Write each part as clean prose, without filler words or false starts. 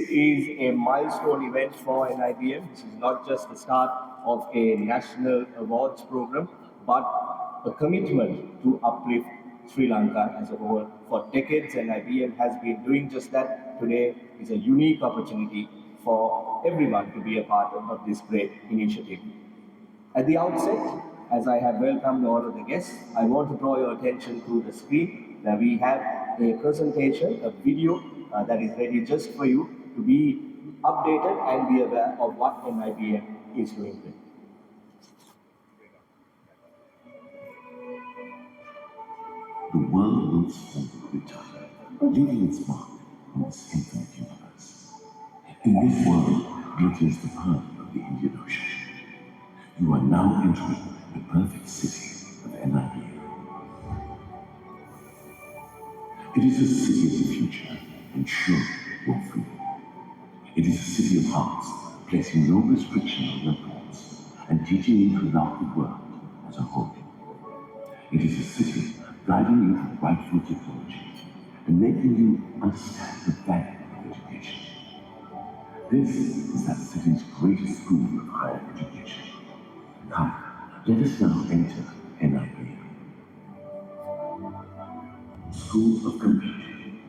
is a milestone event for NIBM. This is not just the start of a national awards program, but a commitment to uplift Sri Lanka as a whole. For decades, NIBM has been doing just that. Today is a unique opportunity for everyone to be a part of this great initiative. At the outset, as I have welcomed all of the guests, I want to draw your attention to the screen where we have a presentation, a video that is ready just for you to be updated and be aware of what NIBM is doing. The world moves forward with time, leaving its mark on this infinite universe. In this world glitters the pearl of the Indian Ocean. You are now entering the perfect city of NIBM. It is a city of the future, ensuring your freedom. It is a city of hearts, placing no restriction on your thoughts and teaching you to love the world as a whole. It is a city guiding you to rightful technology and making you understand the value of education. This is that city's greatest school of higher education. Come, let us now enter NIBM. School of Computing,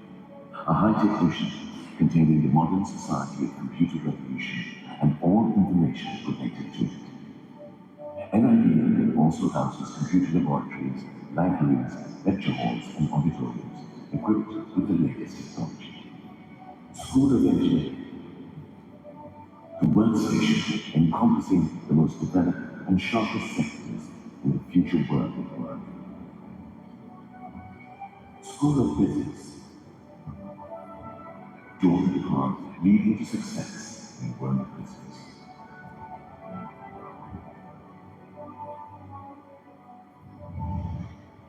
a high-tech mission containing the modern society of computer revolution and all information related to it. NIBM also houses computer laboratories, libraries, lecture halls, and auditoriums equipped with the latest technology. School of Engineering, the workstation encompassing the most developed and sharpest sectors in the future world of work. School of Business, join the path leading to success in world business.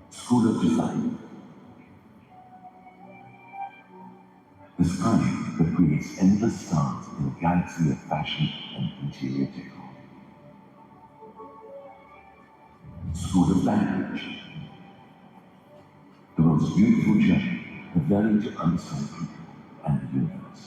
School of Design, the sky that creates endless stars in a galaxy of fashion and interior decor. School of Language, the most beautiful journey of learning to understand people and the universe.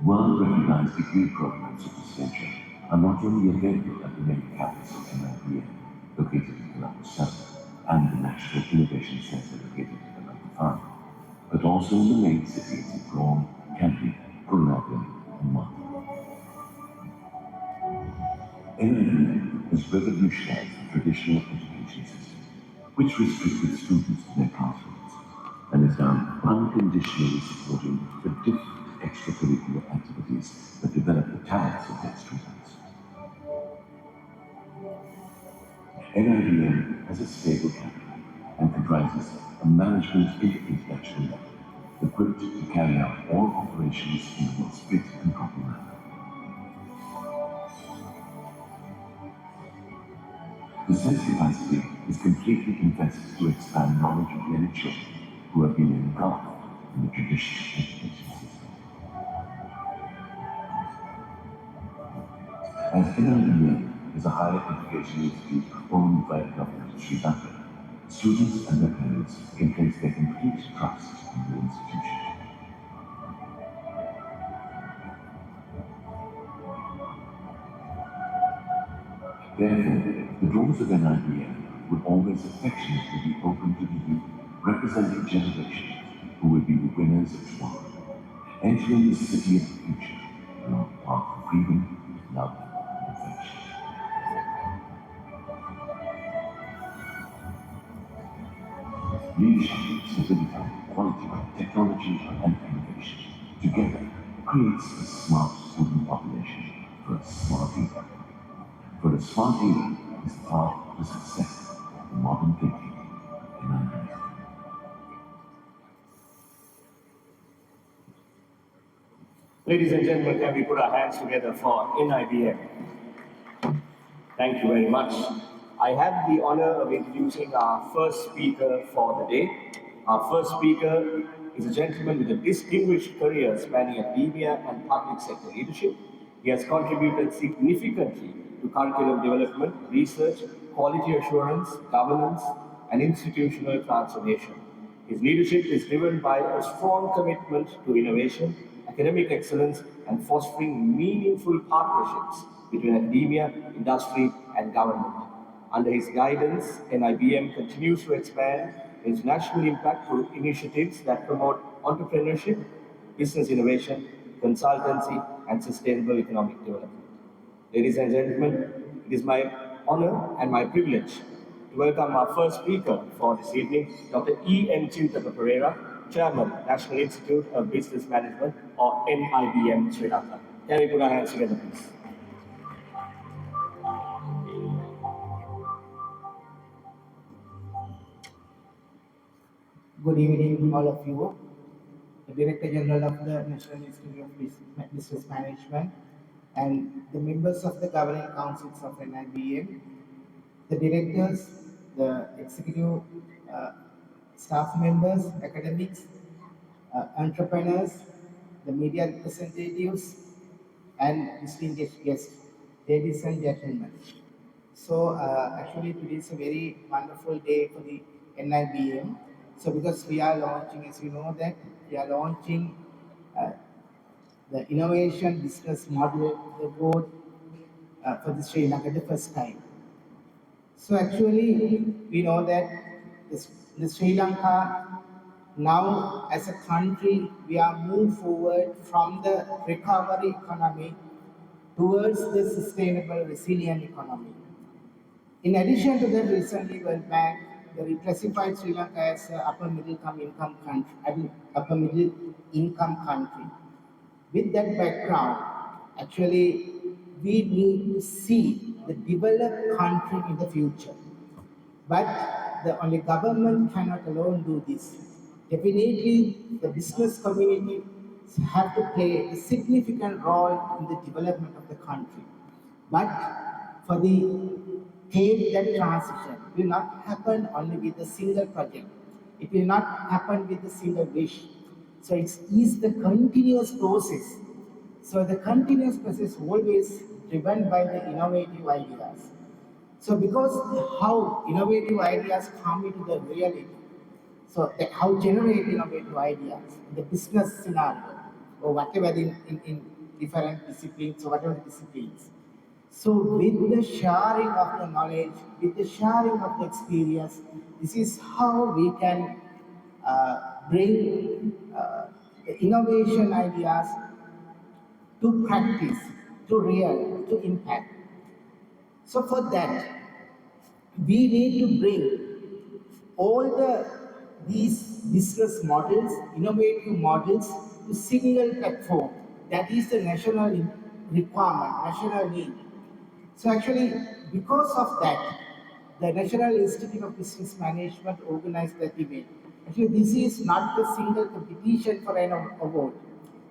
World-recognized degree programs of this nature are not only available at the main campus of NIBM, located in Colombo 7, and the National Innovation Center located in Colombo 5, but also in the main cities of Rome, Campi, Colombo, and Malta. NIBM has revolutionized the traditional education system, which restricted students to their classrooms, and is now unconditionally supporting the different extracurricular activities that develop the talents of their students. NIBM has a stable capital and comprises a management international level, equipped to carry out all operations in the most fit and proper manner. The said capacity is completely invested to expand knowledge of many children who have been engulfed in the traditional education system. As NIBM is a higher education institute owned by the government of Sri Lanka, students and their parents can place their complete trust in the institution. Therefore, the doors of NIBM will always affectionately be open to the youth representing generations who will be the winners of tomorrow, entering the city of the future along the path of freedom, love, and affection. Leadership, stability, quality, technology, and innovation together creates a smart student population for a smart era. For a smart era is the path to success in modern thinking in NIBM. Ladies and gentlemen, can we put our hands together for NIBM? Thank you very much. I have the honor of introducing our first speaker for the day. Our first speaker is a gentleman with a distinguished career spanning academia and public sector leadership. He has contributed significantly to curriculum development, research, quality assurance, governance, and institutional transformation. His leadership is driven by a strong commitment to innovation, academic excellence, and fostering meaningful partnerships between academia, industry, and government. Under his guidance, NIBM continues to expand its national impact through initiatives that promote entrepreneurship, business innovation, consultancy, and sustainable economic development. Ladies and gentlemen, it is my honor and my privilege to welcome our first speaker for this evening, Dr. E.N. Chintaka Pereira, Chairman, National Institute of Business Management, or NIBM, Sri Lanka. Can we put our hands together, please? Good evening, all of you. The Director General of the National Institute of Business Management and the members of the governing councils of NIBM, the directors, the executive staff members, academics, entrepreneurs, the media representatives, and distinguished guests, ladies and gentlemen. So actually today is a very wonderful day for the NIBM. So because we are launching, as you know that, we are launching uh, the innovation business model award for the Sri Lanka the first time. So actually we know that the Sri Lanka now as a country we are moved forward from the recovery economy towards the sustainable resilient economy. In addition to that, recently World Bank they reclassified Sri Lanka as an upper middle income country. With that background, actually we need to see the developed country in the future. But the only government cannot alone do this. Definitely, the business community have to play a significant role in the development of the country. But for the take that transition will not happen only with a single project. It will not happen with a single wish. So it is the continuous process. So the continuous process always driven by the innovative ideas. So because how innovative ideas come into the reality, so how generate innovative ideas in the business scenario or whatever in different disciplines or whatever disciplines. So with the sharing of the knowledge, with the sharing of the experience, this is how we can bring the innovation ideas to practice, to real, to impact. So for that, we need to bring all these business models, innovative models to single platform. That is the national requirement, national need. So actually, because of that, the National Institute of Business Management organized that event. Actually, this is not a single competition for an award.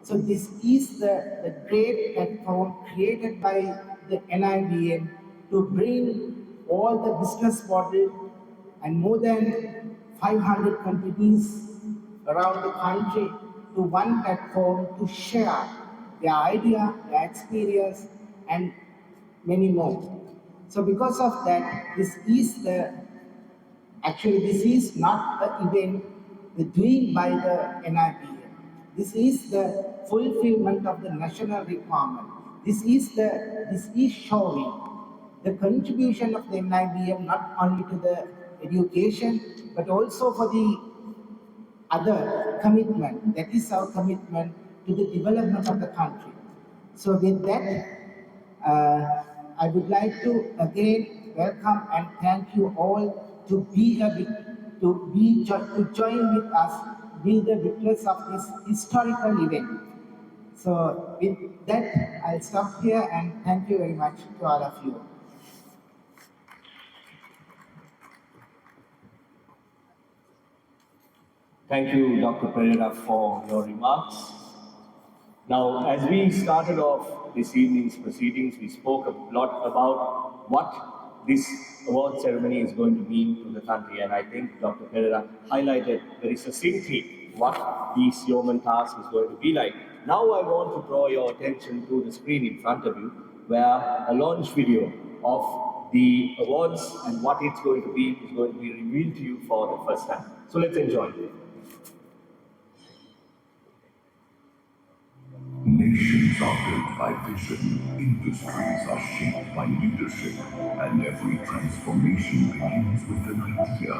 So this is the great platform created by the NIBM to bring all the business model and more than 500 companies around the country to one platform to share their idea, their experience, and many more. So because of that, this is not an event doing by the NIBM. This is the fulfillment of the national requirement. This is showing the contribution of the NIBM not only to the education but also for the other commitment. That is our commitment to the development of the country. So with that, I would like to again welcome and thank you all to to join with us, be the witness of this historical event. So with that, I'll stop here and thank you very much to all of you. Thank you, Dr. Pereira, for your remarks. Now, as we started off this evening's proceedings, we spoke a lot about what this award ceremony is going to mean to the country, and I think Dr. Pereira highlighted very succinctly what this yeoman task is going to be like. Now I want to draw your attention to the screen in front of you, where a launch video of the awards and what it's going to be is going to be revealed to you for the first time. So let's enjoy. Nations are built by vision, industries are shaped by leadership, and every transformation begins with an idea.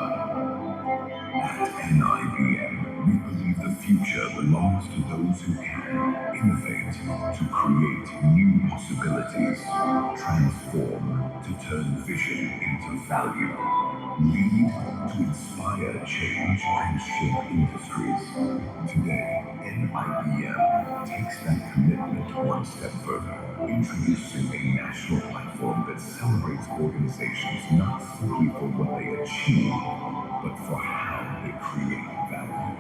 At NIBM, we believe the future belongs to those who can innovate to create new possibilities, transform to turn vision into value, lead to inspire change and shape industries. Today, NIBM takes that commitment one step further, introducing a national platform that celebrates organizations not simply for what they achieve, but for how they create value.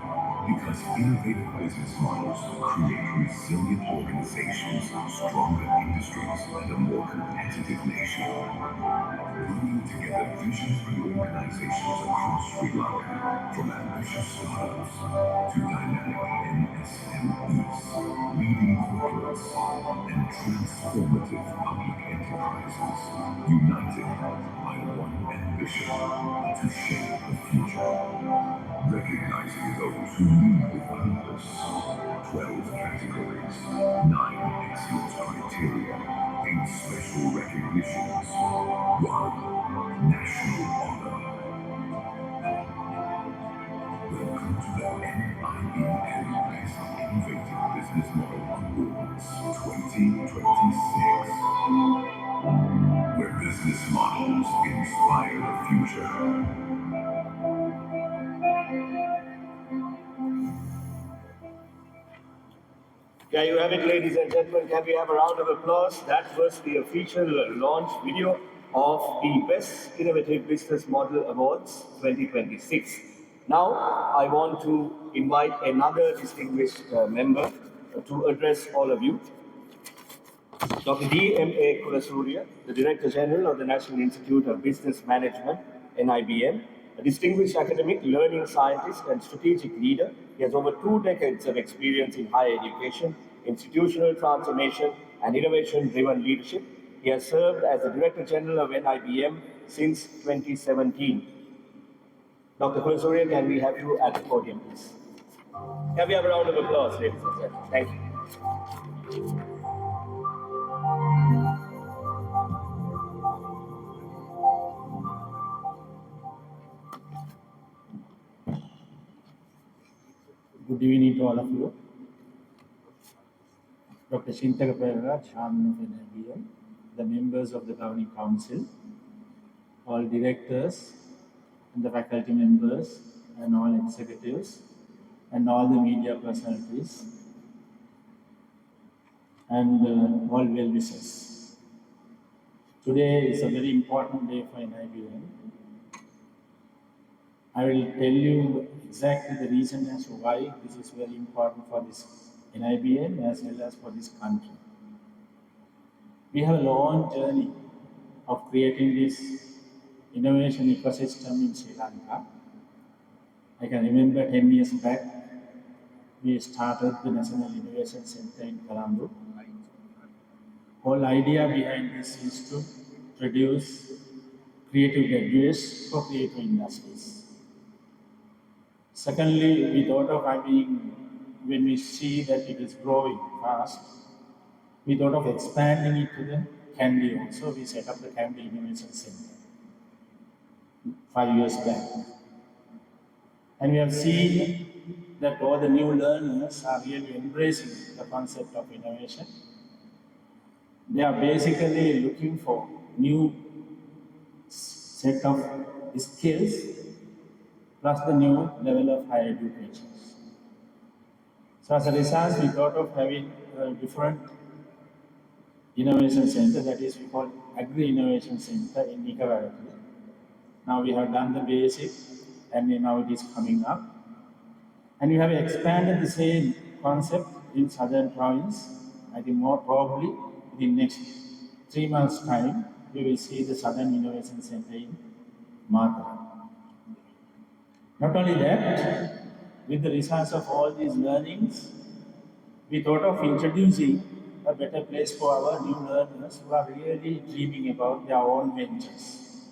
Because innovative business models create resilient organizations, stronger industries, and a more competitive nation. Bringing together visionary organizations across Sri Lanka, from ambitious startups to dynamic MSMEs, leading corporates, and transformative public enterprises, united by one ambition to shape the future. Recognizing those who lead with purpose. 12 categories, 9 excellence criteria, 8 special recognitions, 1 national honor. Welcome to the NIBM Best Innovative Business Model Awards 2026, where business models inspire the future. There you have it, ladies and gentlemen. Can we have a round of applause? That was the official launch video of the Best Innovative Business Model Awards 2026. Now, I want to invite another distinguished member to address all of you. Dr. D.M.A. Kulasurya, the Director General of the National Institute of Business Management, NIBM, a distinguished academic, learning scientist, and strategic leader. He has over 2 decades of experience in higher education, institutional transformation, and innovation-driven leadership. He has served as the Director General of NIBM since 2017. Dr. Kulasurya, can we have you at the podium, please? Can we have a round of applause, ladies and gentlemen? Thank you. Good evening to all of you. Dr. Shintaka Perera, Chairman of NIBM, the members of the Governing Council, all directors and the faculty members and all executives and all the media personalities and all well-wishers. Today is a very important day for NIBM. I will tell you exactly the reason as to why this is very important for this NIBM as well as for this country. We have a long journey of creating this innovation ecosystem in Sri Lanka. I can remember 10 years back, we started the National Innovation Center in Colombo. Whole idea behind this is to produce creative graduates for creative industries. Secondly, we thought of when we see that it is growing fast, we thought of expanding it to the Candy also. We set up the Candy Innovation Center 5 years back. And we have seen that all the new learners are really embracing the concept of innovation. They are basically looking for new set of skills plus the new level of higher education. So as a result, we thought of having a different innovation center, that is we call Agri Innovation Center in Nicaragua. Now we have done the basic and now it is coming up. And we have expanded the same concept in southern province. I think more probably in the next 3 months' time, we will see the Southern Innovation Center in Martha. Not only that, with the results of all these learnings, we thought of introducing a better place for our new learners who are really dreaming about their own ventures.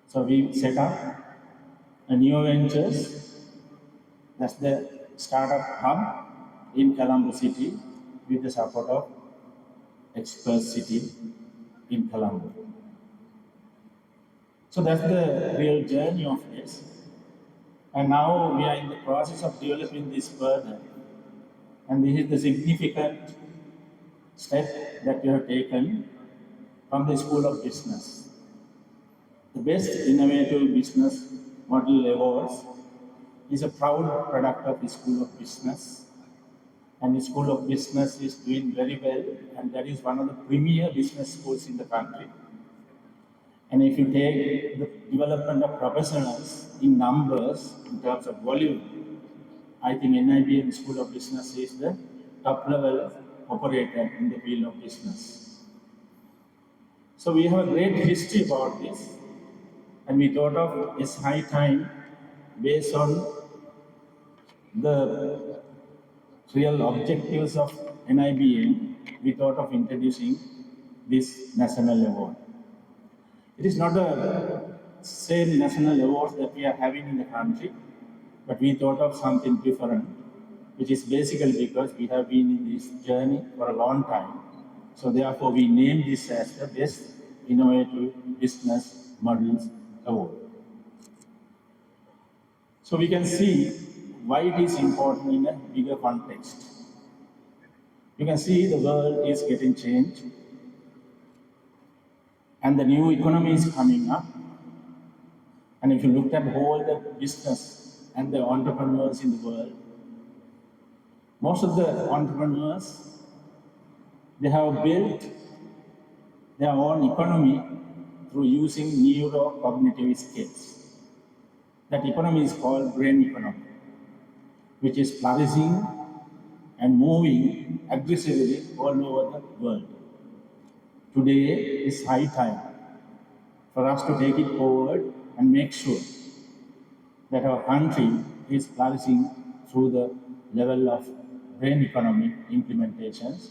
So we set up a new ventures That's the startup hub in Colombo city with the support of Expert City in Colombo. So that's the real journey of this. And now we are in the process of developing this further. And this is the significant step that we have taken from the School of Business. The Best Innovative Business Model Awards is a proud product of the School of Business. And the School of Business is doing very well, and that is one of the premier business schools in the country. And if you take the development of professionals in numbers, in terms of volume, I think NIBM School of Business is the top level operator in the field of business. So we have a great history about this, and we thought of it's high time, based on the real objectives of NIBM, we thought of introducing this national award. It is not the same national awards that we are having in the country, but we thought of something different, which is basically because we have been in this journey for a long time. So therefore, we named this as the Best Innovative Business Models Award. So we can see why it is important in a bigger context. You can see the world is getting changed, and the new economy is coming up. And if you look at all the business and the entrepreneurs in the world, most of the entrepreneurs, they have built their own economy through using neurocognitive skills. That economy is called brain economy, which is flourishing and moving aggressively all over the world. Today is high time for us to take it forward and make sure that our country is flourishing through the level of brain economy implementations.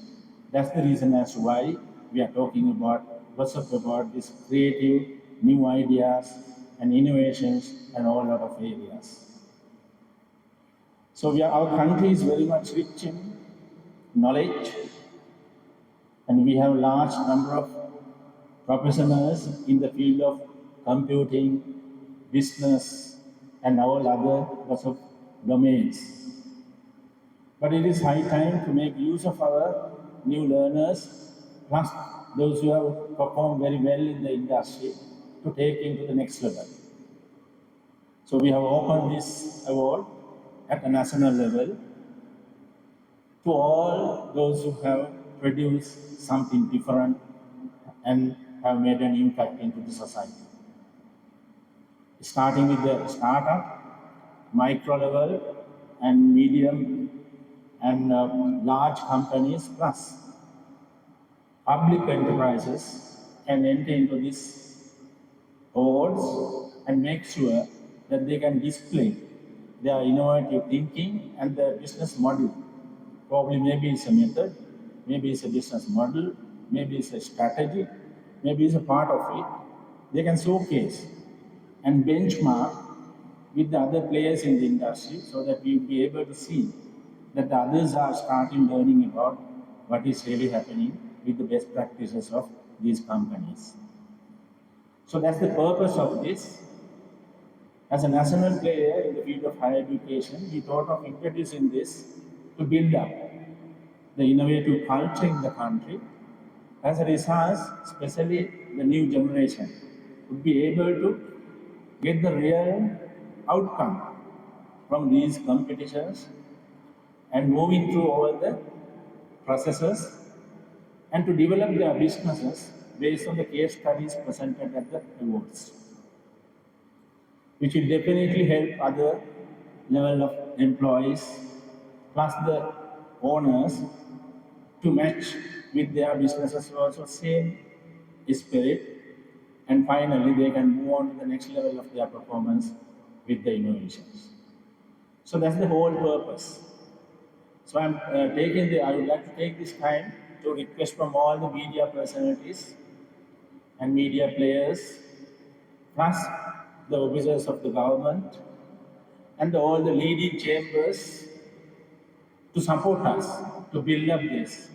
That's the reason as to why we are talking about what's up about these creative new ideas and innovations and all lot of areas. So our country is very much rich in knowledge, and we have a large number of professionals in the field of computing, business, and all other lots of domains. But it is high time to make use of our new learners, plus those who have performed very well in the industry, to take into the next level. So we have opened this award at a national level to all those who have produced something different and have made an impact into the society. Starting with the startup, micro level, and medium and large companies, plus public enterprises can enter into these awards and make sure that they can display their innovative thinking and their business model. Probably maybe it's a method, maybe it's a business model, maybe it's a strategy, maybe it's a part of it. They can showcase and benchmark with the other players in the industry so that we'll be able to see that the others are starting learning about what is really happening with the best practices of these companies. So that's the purpose of this. As a national player in the field of higher education, we thought of introducing this to build up the innovative culture in the country. As a result, especially the new generation would be able to get the real outcome from these competitions and moving through all the processes and to develop their businesses based on the case studies presented at the awards, which will definitely help other level of employees plus the owners to match with their businesses also same spirit, and finally they can move on to the next level of their performance with the innovations. So that's the whole purpose. So I would like to take this time to request from all the media personalities and media players, plus the officers of the government and all the leading chambers to support us to build up this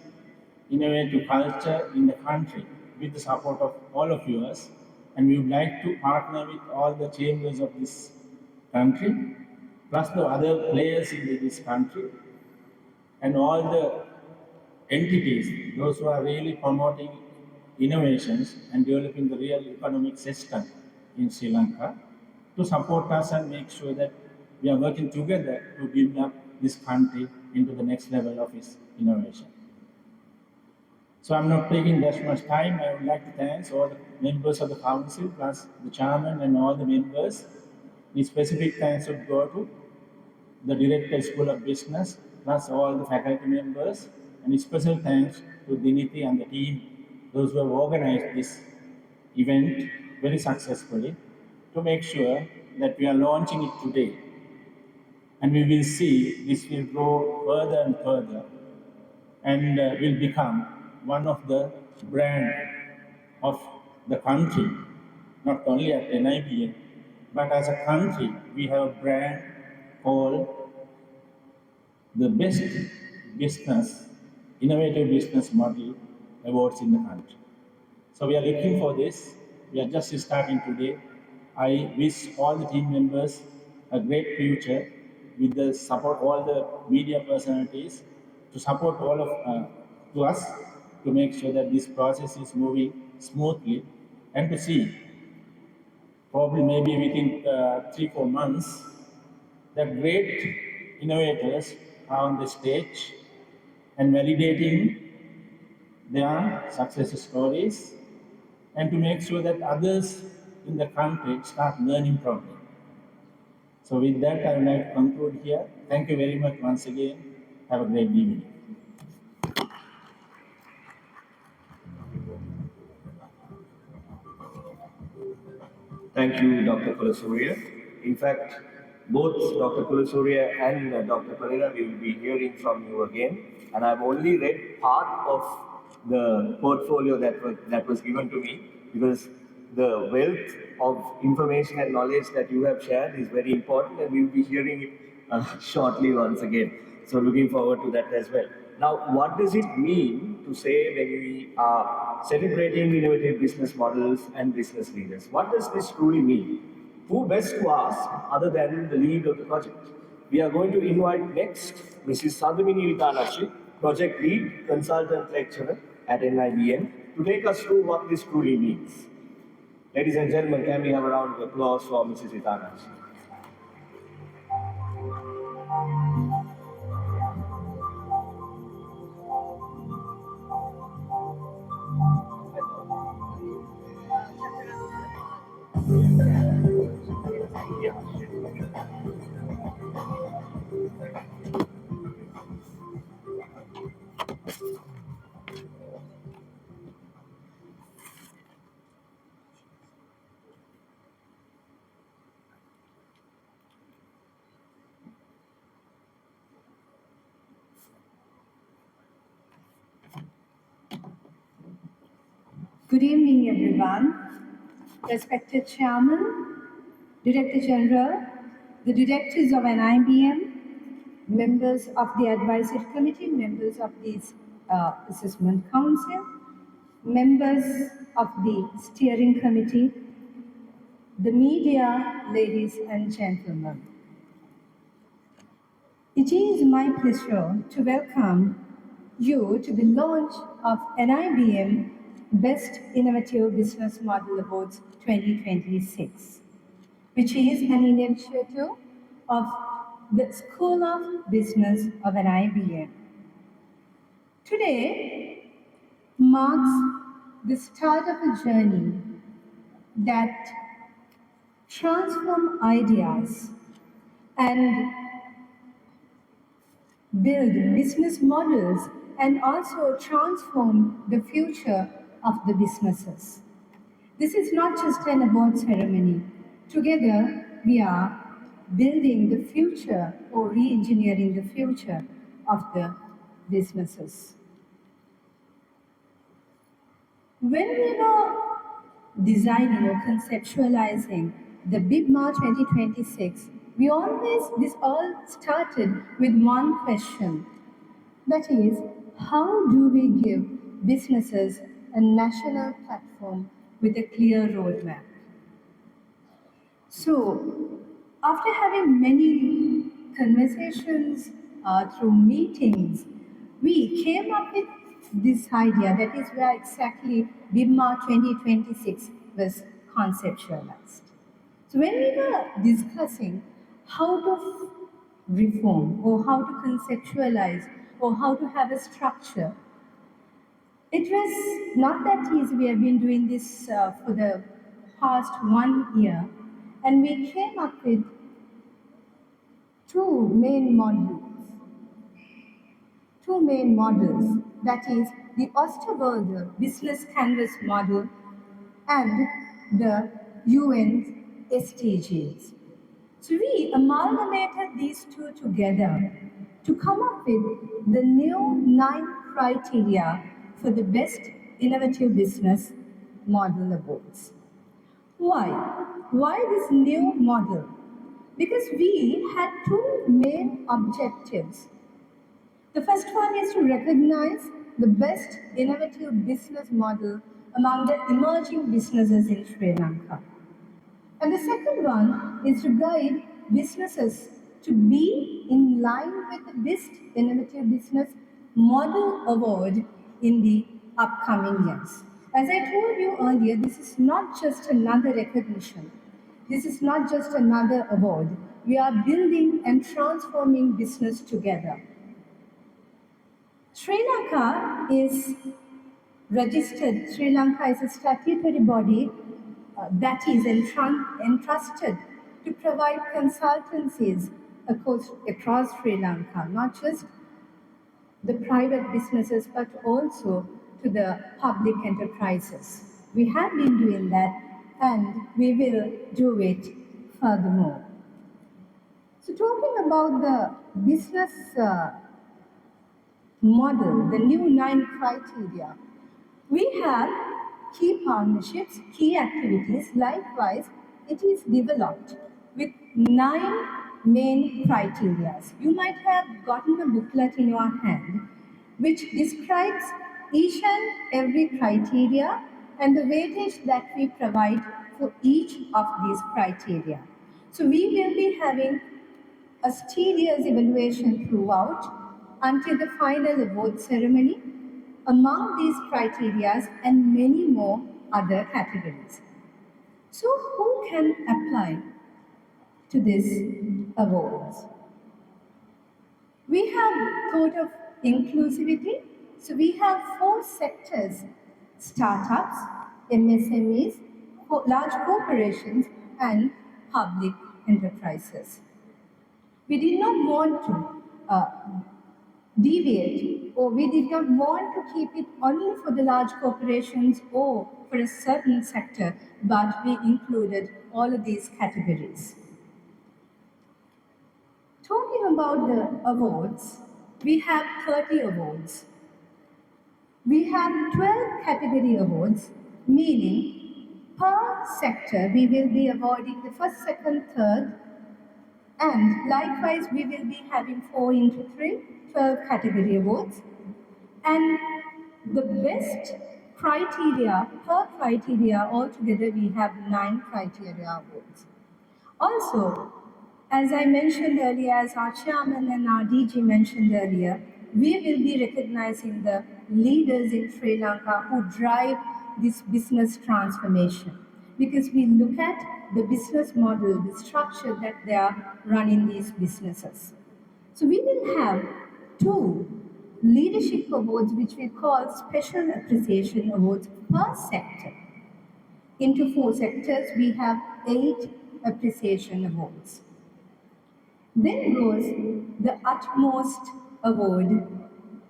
innovative culture in the country with the support of all of yours. And we would like to partner with all the chambers of this country, plus the other players in this country, and all the entities, those who are really promoting innovations and developing the real economic system in Sri Lanka, to support us and make sure that we are working together to build up this country into the next level of its innovation. So I'm not taking that much time. I would like to thank all the members of the council, plus the chairman and all the members. The specific thanks would go to the Director School of Business, plus all the faculty members, and special thanks to Diniti and the team, those who have organized this event very successfully, to make sure that we are launching it today. And we will see this will grow further and further, and will become one of the brand of the country, not only at NIBM, but as a country, we have a brand called the best business, innovative business model awards in the country. So we are looking for this. We are just starting today. I wish all the team members a great future with the support all the media personalities to support all of to us to make sure that this process is moving smoothly, and to see probably maybe within 3-4 months that great innovators are on the stage and validating their success stories, and to make sure that others in the country start learning from them. So with that, I would like to conclude here. Thank you very much once again. Have a great evening. Thank you, Dr. Kulasurya. In fact, both Dr. Kulasurya and Dr. Pereira will be hearing from you again. And I've only read part of the portfolio that was given to me, because the wealth of information and knowledge that you have shared is very important, and we will be hearing it shortly once again. So looking forward to that as well. Now, what does it mean to say when we are celebrating innovative business models and business leaders? What does this truly mean? Who best to ask other than the lead of the project? We are going to invite next Mrs. Sadhumini Vitanashi, project lead, consultant lecturer at NIBM, to take us through what this truly means. Ladies and gentlemen, can we have a round of applause for Mrs. Vitanashi? Good evening, everyone. Respected Chairman, Director General, the directors of NIBM, members of the Advisory Committee, members of the Assessment Council, members of the Steering Committee, the media, ladies and gentlemen. It is my pleasure to welcome you to the launch of NIBM Best Innovative Business Model Awards 2026, which is an initiative of the School of Business of NIBM. Today marks the start of a journey that transforms ideas and build business models and also transform the future of the businesses. This is not just an award ceremony. Together, we are building the future or re-engineering the future of the businesses. When we were designing or conceptualizing the BIBMA 2026 This all started with one question. That is, how do we give businesses a national platform with a clear roadmap? So, after having many conversations through meetings, we came up with this idea. That is where exactly BIBMA 2026 was conceptualized. So, when we were discussing how to reform or how to conceptualize or how to have a structure, it was not that easy. We have been doing this for the past 1 year, and we came up with two main models. Two main models, that is the Osterwalder Business Canvas model and the UN SDGs. So we amalgamated these two together to come up with the new 9 criteria for the best innovative business model awards. Why? Why this new model? Because we had two main objectives. The first one is to recognize the best innovative business model among the emerging businesses in Sri Lanka. And the second one is to guide businesses to be in line with the Best Innovative Business Model Award in the upcoming years. As I told you earlier, this is not just another recognition. This is not just another award. We are building and transforming business together. Sri Lanka is registered. Sri Lanka is a statutory body that is entrusted to provide consultancies across Sri Lanka, not just the private businesses but also to the public enterprises. We have been doing that and we will do it furthermore. So, talking about the business model, the new 9 criteria, we have key partnerships, key activities. Likewise, it is developed with 9 main criteria. You might have gotten a booklet in your hand which describes each and every criteria and the weightage that we provide for each of these criteria. So we will be having a tedious evaluation throughout until the final award ceremony among these criteria and many more other categories. So who can apply to these awards? We have thought of inclusivity. So we have 4 sectors: startups, MSMEs, large corporations, and public enterprises. We did not want to deviate, or we did not want to keep it only for the large corporations or for a certain sector, but we included all of these categories. Talking about the awards, we have 30 awards. We have 12 category awards, meaning per sector we will be awarding the first, second, third, and likewise we will be having 4 into 3, 12 category awards. And the best criteria, per criteria altogether we have 9 criteria awards. Also, as I mentioned earlier, as our chairman and our DG mentioned earlier, we will be recognizing the leaders in Sri Lanka who drive this business transformation, because we look at the business model, the structure that they are running these businesses. So we will have 2 leadership awards which we call special appreciation awards per sector. Into 4 sectors we have 8 appreciation awards. Then goes the utmost award,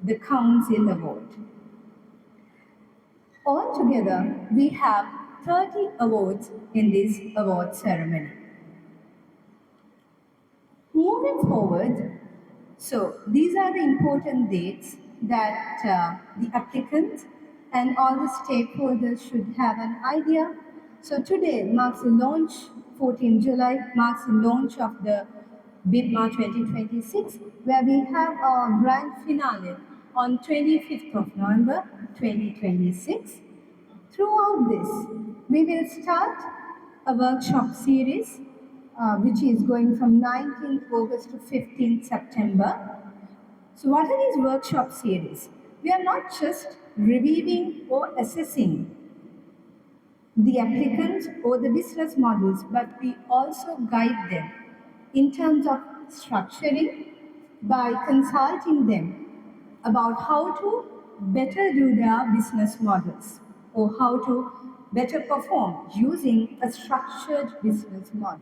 the council award. Altogether, we have 30 awards in this award ceremony. Moving forward, so these are the important dates that the applicants and all the stakeholders should have an idea. So today marks the launch, 14 July marks the launch of the BIBMA 2026, where we have our grand finale on 25th of November 2026. Throughout this, we will start a workshop series which is going from 19th August to 15th September. So, what are these workshop series? We are not just reviewing or assessing the applicants or the business models, but we also guide them in terms of structuring by consulting them about how to better do their business models or how to better perform using a structured business model.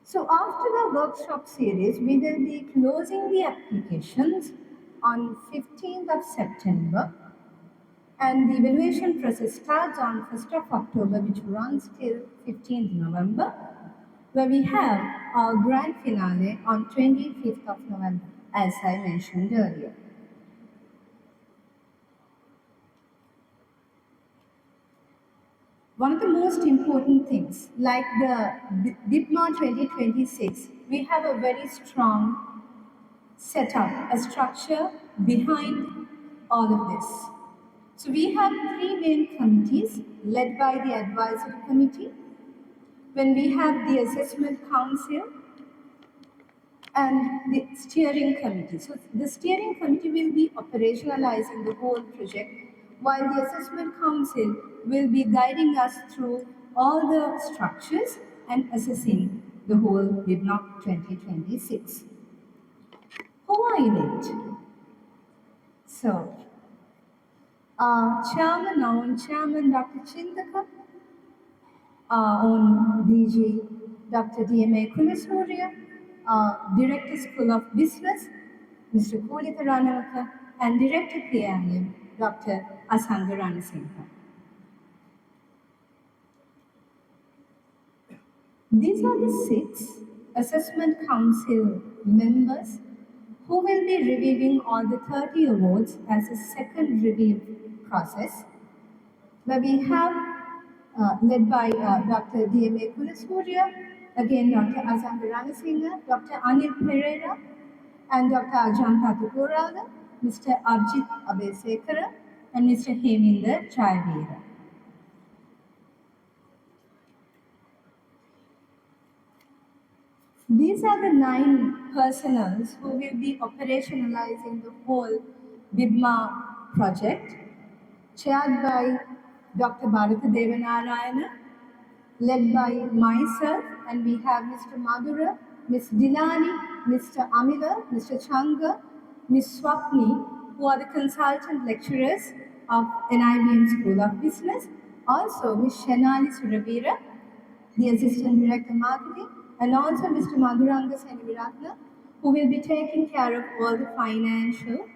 So after the workshop series, we will be closing the applications on 15th of September, and the evaluation process starts on 1st of October, which runs till 15th November, where we have our grand finale on 25th of November, as I mentioned earlier. One of the most important things, like the BIBMA 2026, we have a very strong setup, a structure behind all of this. So we have three main committees led by the advisory committee. When we have the assessment council and the steering committee. So the steering committee will be operationalizing the whole project, while the assessment council will be guiding us through all the structures and assessing the whole BIBMA 2026. Who are in it? So, Chairman, our own Chairman, Dr. Chindaka, our own DG, Dr. DMA Kumasurya, Director School of Business, Mr. Kulita Ranavaka, and Director PIM, Dr. Asanga Ranasinghe. These are the 6 Assessment Council members who will be reviewing all the 30 awards as a second review process, where we have led by Dr. DMA Kumasurya, again Dr. Asanga Ranasinghe, Dr. Anil Pereira, and Dr. Ajanta Tukurada, Mr. Abjit Abesekara, and Mr. Heminder Jayavira. These are the 9 personals who will be operationalizing the whole BIBMA project, chaired by Dr. Bharata Devanarayana, led by myself, and we have Mr. Madhura, Ms. Dilani, Mr. Amila, Mr. Changa, Ms. Swapni, who are the consultant lecturers of NIBM School of Business, also Ms. Shenali Suravira, the Assistant Director Marketing, and also Mr. Madhuranga Seniviratna, who will be taking care of all the financial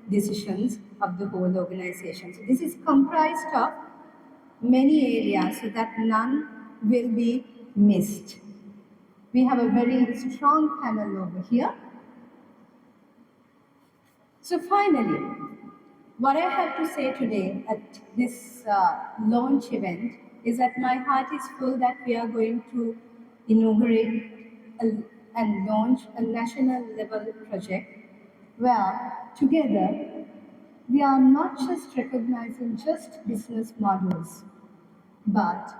decisions of the whole organization. So this is comprised of many areas so that none will be missed. We have a very strong panel over here. So finally, what I have to say today at this launch event is that my heart is full that we are going to inaugurate and launch a national level project where together we are not just recognizing just business models, but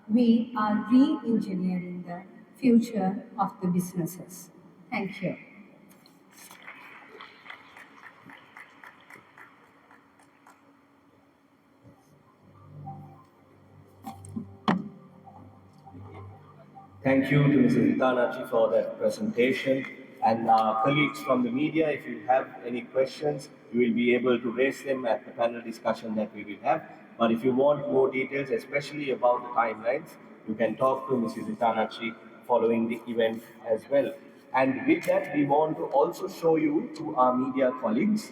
we are re-engineering the future of the businesses. Thank you. Thank you to Mrs. Itanachi for that presentation. And colleagues from the media, if you have any questions, you will be able to raise them at the panel discussion that we will have. But if you want more details, especially about the timelines, you can talk to Mrs. Itanachi following the event as well. And with that, we want to also show you to our media colleagues